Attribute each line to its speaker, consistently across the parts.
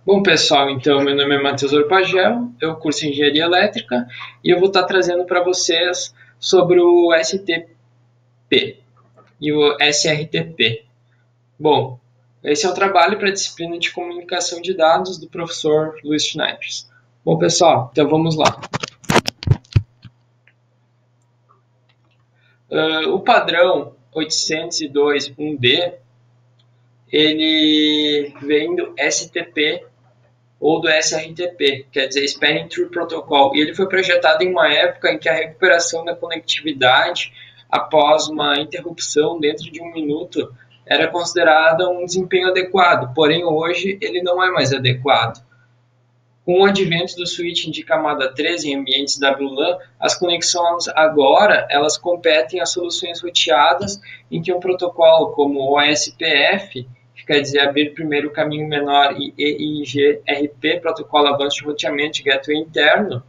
Speaker 1: Bom, pessoal, então, meu nome é Matheus Orpagel, eu curso Engenharia Elétrica e eu vou estar trazendo para vocês sobre o STP e o SRTP. Bom, esse é o trabalho para a disciplina de Comunicação de Dados do professor Luiz Schneipers. Bom, pessoal, então vamos lá. O padrão 802.1d, ele vem do STP ou do SRTP, quer dizer, Spanning Tree Protocol, e ele foi projetado em uma época em que a recuperação da conectividade após uma interrupção dentro de um minuto era considerada um desempenho adequado, porém hoje ele não é mais adequado. Com o advento do switching de camada 3 em ambientes WLAN, as conexões agora elas competem às soluções roteadas em que um protocolo como o OSPF, que quer dizer abrir primeiro o caminho menor, e EIGRP, protocolo avanço de roteamento de gateway interno,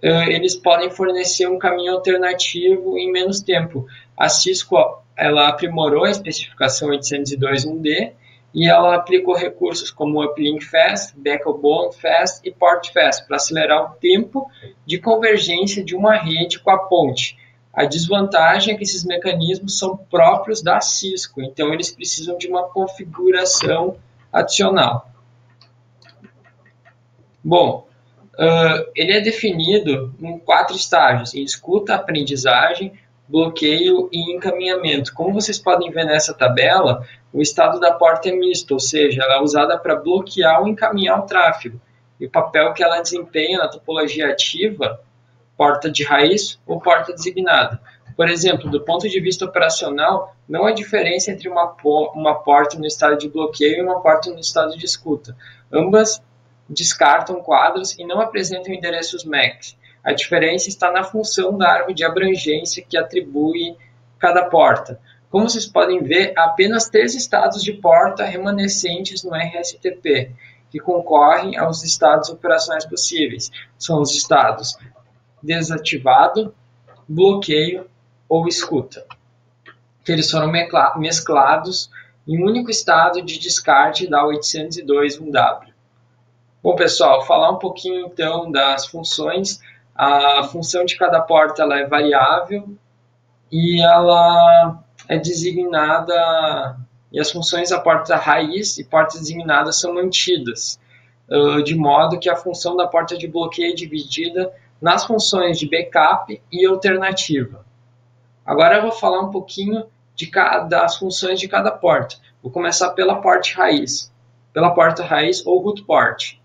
Speaker 1: eles podem fornecer um caminho alternativo em menos tempo. A Cisco ela aprimorou a especificação 802.1d e ela aplicou recursos como Uplink Fast, Backbone Fast e Port Fast para acelerar o tempo de convergência de uma rede com a ponte. A desvantagem é que esses mecanismos são próprios da Cisco, então eles precisam de uma configuração adicional. Bom, ele é definido em 4 estágios: em escuta, aprendizagem, bloqueio e encaminhamento. Como vocês podem ver nessa tabela, o estado da porta é misto, ou seja, ela é usada para bloquear ou encaminhar o tráfego. E o papel que ela desempenha na topologia ativa, porta de raiz ou porta designada. Por exemplo, do ponto de vista operacional, não há diferença entre uma porta no estado de bloqueio e uma porta no estado de escuta. Ambas descartam quadros e não apresentam endereços MAC. A diferença está na função da árvore de abrangência que atribui cada porta. Como vocês podem ver, há apenas 3 estados de porta remanescentes no RSTP, que concorrem aos estados operacionais possíveis. São os estados desativado, bloqueio ou escuta, que eles foram mesclados em um único estado de descarte da 802.1w. Bom, pessoal, falar um pouquinho então das funções. A função de cada porta ela é variável e ela é designada, e as funções da porta raiz e porta designada são mantidas, de modo que a função da porta de bloqueio é dividida nas funções de backup e alternativa. Agora eu vou falar um pouquinho das funções de cada porta. Vou começar pela porta raiz ou root port.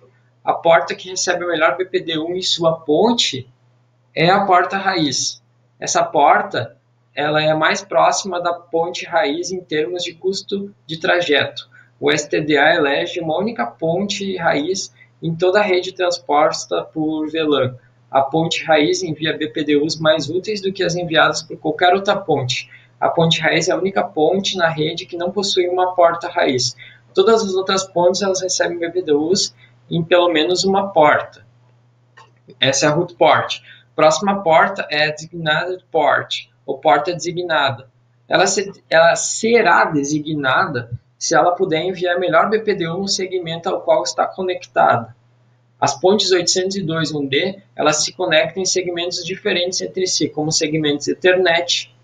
Speaker 1: A porta que recebe o melhor BPD1 em sua ponte é a porta raiz. Essa porta ela é a mais próxima da ponte raiz em termos de custo de trajeto. O STDA elege uma única ponte raiz em toda a rede transposta por VLAN. A ponte raiz envia BPDUs mais úteis do que as enviadas por qualquer outra ponte. A ponte raiz é a única ponte na rede que não possui uma porta raiz. Todas as outras pontes elas recebem BPDUs em pelo menos uma porta. Essa é a root port. Próxima porta é a designated port, ou porta designada. Ela será designada se ela puder enviar melhor BPDU no segmento ao qual está conectada. As pontes 802.1d elas se conectam em segmentos diferentes entre si, como segmentos Ethernet,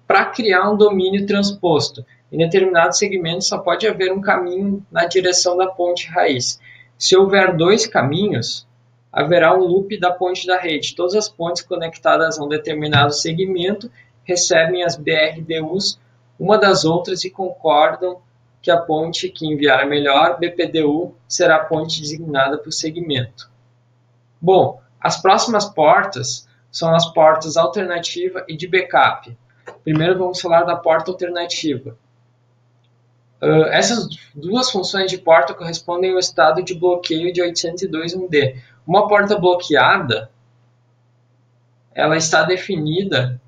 Speaker 1: para criar um domínio transposto. Em determinados segmentos só pode haver um caminho na direção da ponte raiz. Se houver 2 caminhos, haverá um loop da ponte da rede. Todas as pontes conectadas a um determinado segmento recebem as BRDUs uma das outras e concordam que a ponte que enviar a melhor BPDU será a ponte designada por segmento. Bom, as próximas portas são as portas alternativa e de backup. Primeiro vamos falar da porta alternativa. Essas 2 funções de porta correspondem ao estado de bloqueio de 802.1d. Uma porta bloqueada ela está definida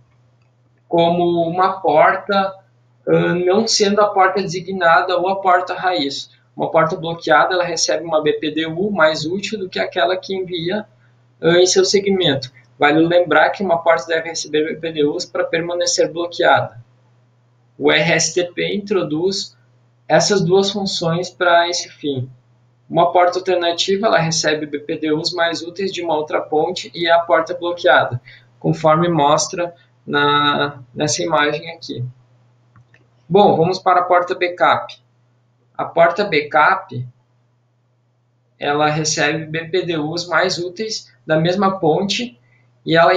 Speaker 1: como uma porta não sendo a porta designada ou a porta raiz. Uma porta bloqueada ela recebe uma BPDU mais útil do que aquela que envia em seu segmento. Vale lembrar que uma porta deve receber BPDUs para permanecer bloqueada. O RSTP introduz essas 2 funções para esse fim. Uma porta alternativa, ela recebe BPDUs mais úteis de uma outra ponte e é a porta bloqueada, conforme mostra nessa imagem aqui. Bom, vamos para a porta backup. A porta backup, ela recebe BPDUs mais úteis da mesma ponte e ela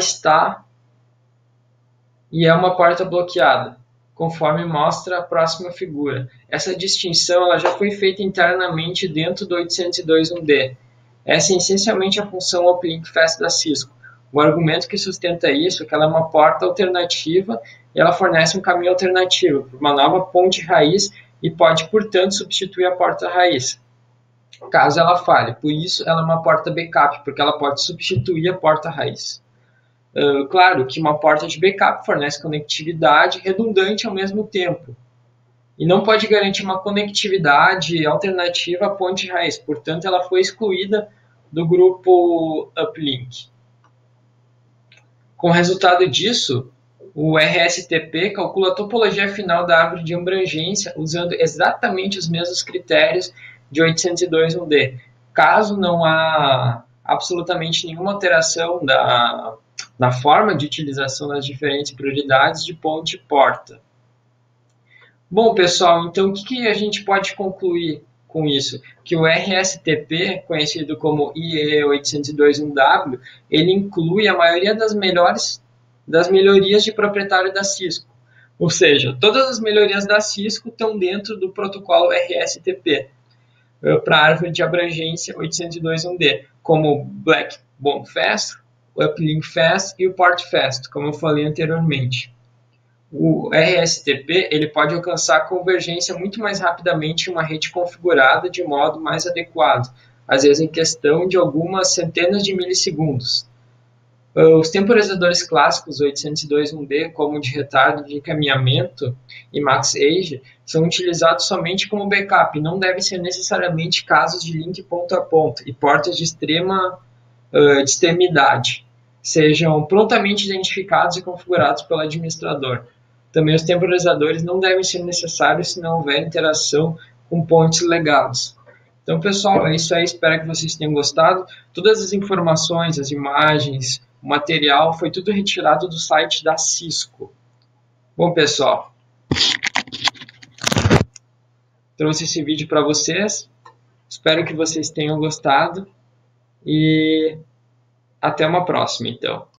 Speaker 1: é uma porta bloqueada, conforme mostra a próxima figura. Essa distinção ela já foi feita internamente dentro do 802.1d. Essa é essencialmente a função uplink fast da Cisco. O argumento que sustenta isso é que ela é uma porta alternativa e ela fornece um caminho alternativo para uma nova ponte raiz e pode, portanto, substituir a porta raiz, caso ela falhe. Por isso, ela é uma porta backup, porque ela pode substituir a porta raiz. Claro que uma porta de backup fornece conectividade redundante ao mesmo tempo e não pode garantir uma conectividade alternativa à ponte raiz, portanto ela foi excluída do grupo uplink. Com o resultado disso, o RSTP calcula a topologia final da árvore de abrangência usando exatamente os mesmos critérios de 802.1d, caso não há absolutamente nenhuma alteração na forma de utilização das diferentes prioridades de ponte e porta. Bom, pessoal, então o que a gente pode concluir com isso? Que o RSTP, conhecido como IE802.1W, ele inclui a maioria das melhorias de proprietário da Cisco. Ou seja, todas as melhorias da Cisco estão dentro do protocolo RSTP para a árvore de abrangência 802.1d, como o Backbone Fast, o Uplink Fast e o Port Fast, como eu falei anteriormente. O RSTP ele pode alcançar a convergência muito mais rapidamente em uma rede configurada de modo mais adequado, às vezes em questão de algumas centenas de milissegundos. Os temporizadores clássicos 802.1d, como de retardo de encaminhamento e MaxEdge, são utilizados somente como backup, não devem ser necessariamente casos de link ponto a ponto e portas de extremidade sejam prontamente identificados e configurados pelo administrador. Também os temporizadores não devem ser necessários se não houver interação com pontes legados. Então, pessoal, é isso aí. Espero que vocês tenham gostado. Todas as informações, as imagens, o material, foi tudo retirado do site da Cisco. Bom, pessoal, trouxe esse vídeo para vocês. Espero que vocês tenham gostado. E até uma próxima, então.